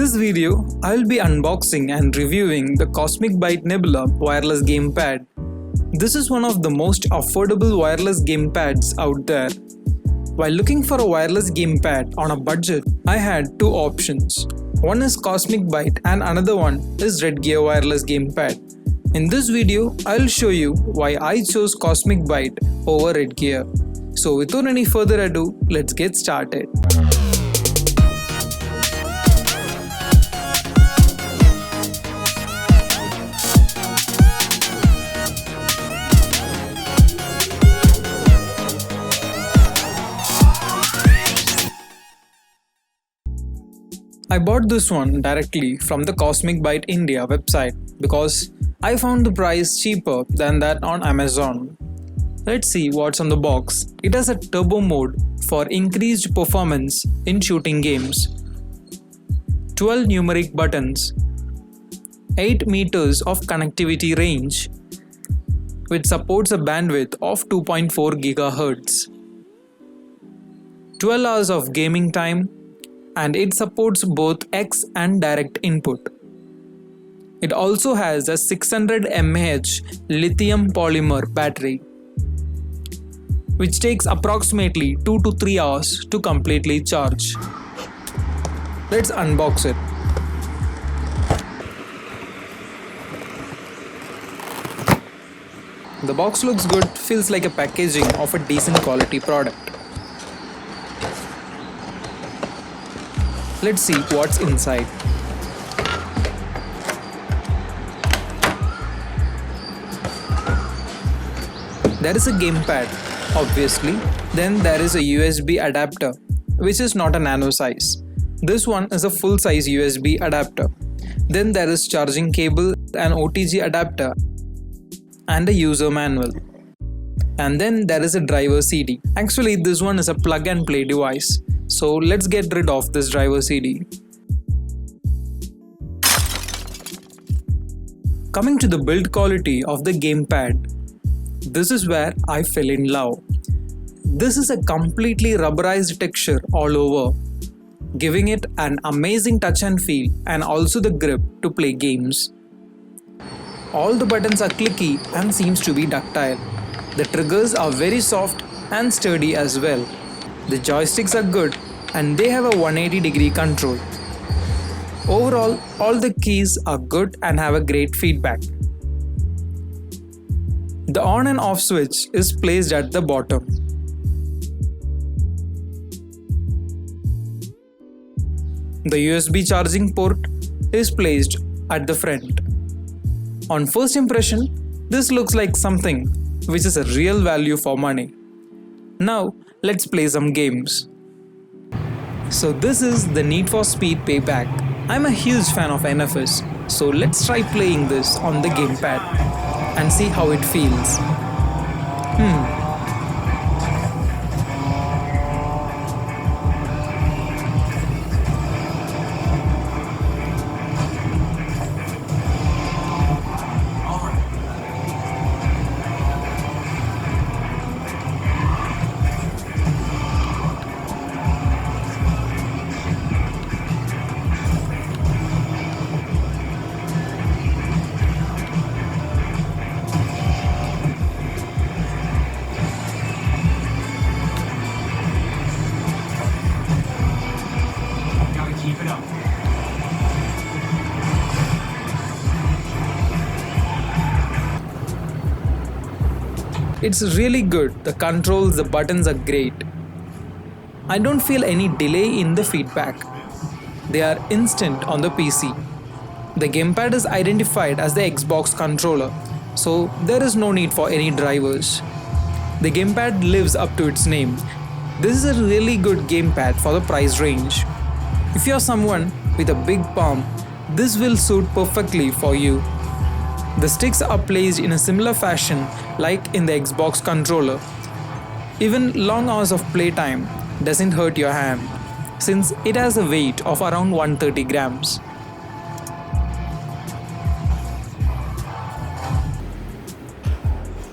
this video, I'll be unboxing and reviewing the Cosmic Byte Nebula wireless gamepad. This is one of the most affordable wireless gamepads out there. While looking for a wireless gamepad on a budget, I had two options. One is Cosmic Byte and another one is Redgear wireless gamepad. In this video, I'll show you why I chose Cosmic Byte over Redgear. So without any further ado, let's get started. I bought this one directly from the Cosmic Byte India website because I found the price cheaper than that on Amazon. Let's see what's on the box. It has a turbo mode for increased performance in shooting games, 12 numeric buttons, 8 meters of connectivity range, which supports a bandwidth of 2.4 GHz, 12 hours of gaming time, and it supports both X and direct input. It also has a 600 mAh lithium polymer battery, which takes approximately 2 to 3 hours to completely charge. Let's unbox it. The box looks good, feels like a packaging of a decent quality product. Let's see what's inside. There is a gamepad, obviously. Then there is a USB adapter, which is not a nano size. This one is a full size USB adapter. Then there is charging cable, an OTG adapter, and a user manual. And then there is a driver CD. Actually, this one is a plug and play device. So let's get rid of this driver CD. Coming to the build quality of the gamepad, this is where I fell in love. This is a completely rubberized texture all over, giving it an amazing touch and feel and also the grip to play games. All the buttons are clicky and seems to be ductile. The triggers are very soft and sturdy as well. The joysticks are good and they have a 180-degree control. Overall, all the keys are good and have a great feedback. The on and off switch is placed at the bottom. The USB charging port is placed at the front. On first impression, this looks like something which is a real value for money. Now, let's play some games. So this is the Need for Speed Payback. I'm a huge fan of NFS, so let's try playing this on the gamepad and see how it feels. Keep it up. It's really good. The controls, the buttons are great. I don't feel any delay in the feedback. They are instant on the PC. The gamepad is identified as the Xbox controller, so there is no need for any drivers. The gamepad lives up to its name. This is a really good gamepad for the price range. If you're someone with a big palm, this will suit perfectly for you. The sticks are placed in a similar fashion like in the Xbox controller. Even long hours of playtime doesn't hurt your hand since it has a weight of around 130 grams.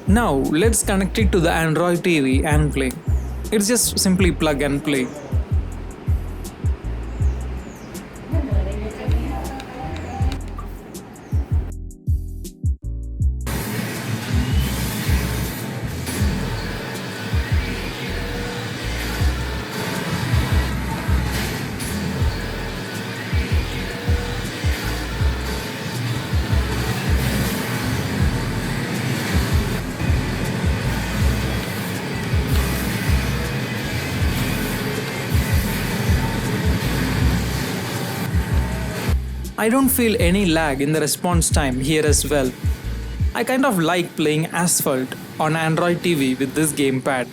Now let's connect it to the Android TV and play. It's just simply plug and play. I don't feel any lag in the response time here as well. I kind of like playing Asphalt on Android TV with this gamepad.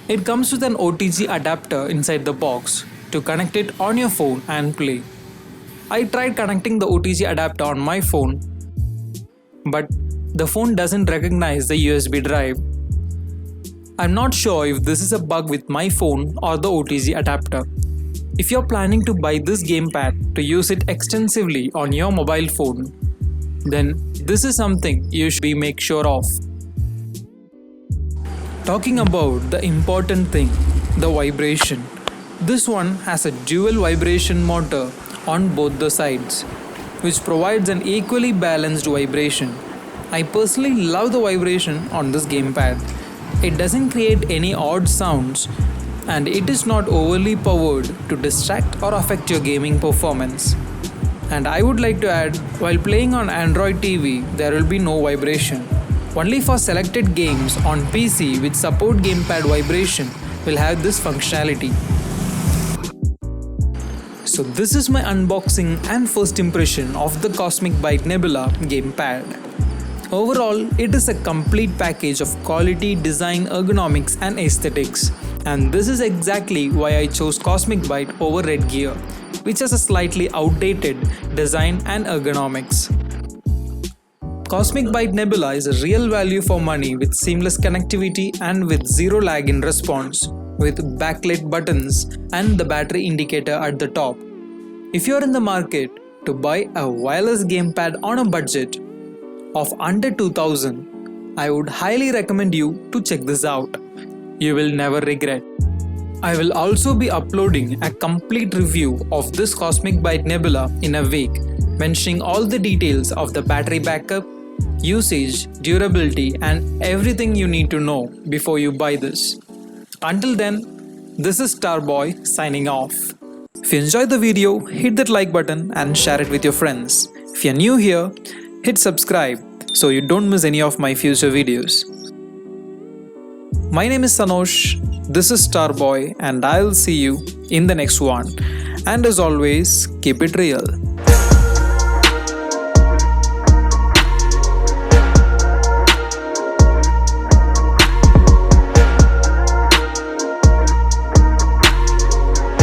It comes with an OTG adapter inside the box to connect it on your phone and play. I tried connecting the OTG adapter on my phone, but the phone doesn't recognize the USB drive. I'm not sure if this is a bug with my phone or the OTG adapter. If you're planning to buy this gamepad to use it extensively on your mobile phone, then this is something you should make sure of. Talking about the important thing, the vibration. This one has a dual vibration motor on both the sides, which provides an equally balanced vibration. I personally love the vibration on this gamepad. It doesn't create any odd sounds, and it is not overly powered to distract or affect your gaming performance. And I would like to add, while playing on Android TV, there will be no vibration. Only for selected games on PC which support gamepad vibration will have this functionality. So this is my unboxing and first impression of the Cosmic Byte Nebula gamepad. Overall, it is a complete package of quality, design, ergonomics and aesthetics. And this is exactly why I chose Cosmic Byte over Red Gear, which has a slightly outdated design and ergonomics. Cosmic Byte Nebula is a real value for money with seamless connectivity and with zero lag in response, with backlit buttons and the battery indicator at the top. If you are in the market to buy a wireless gamepad on a budget of under 2000, I would highly recommend you to check this out. You will never regret. I will also be uploading a complete review of this Cosmic Byte Nebula in a week, mentioning all the details of the battery backup, usage, durability and everything you need to know before you buy this. Until then, this is Starboy signing off. If you enjoyed the video, hit that like button and share it with your friends. If you're new here, hit subscribe so you don't miss any of my future videos. My name is Sanosh, this is Starboy and I'll see you in the next one. And as always, keep it real.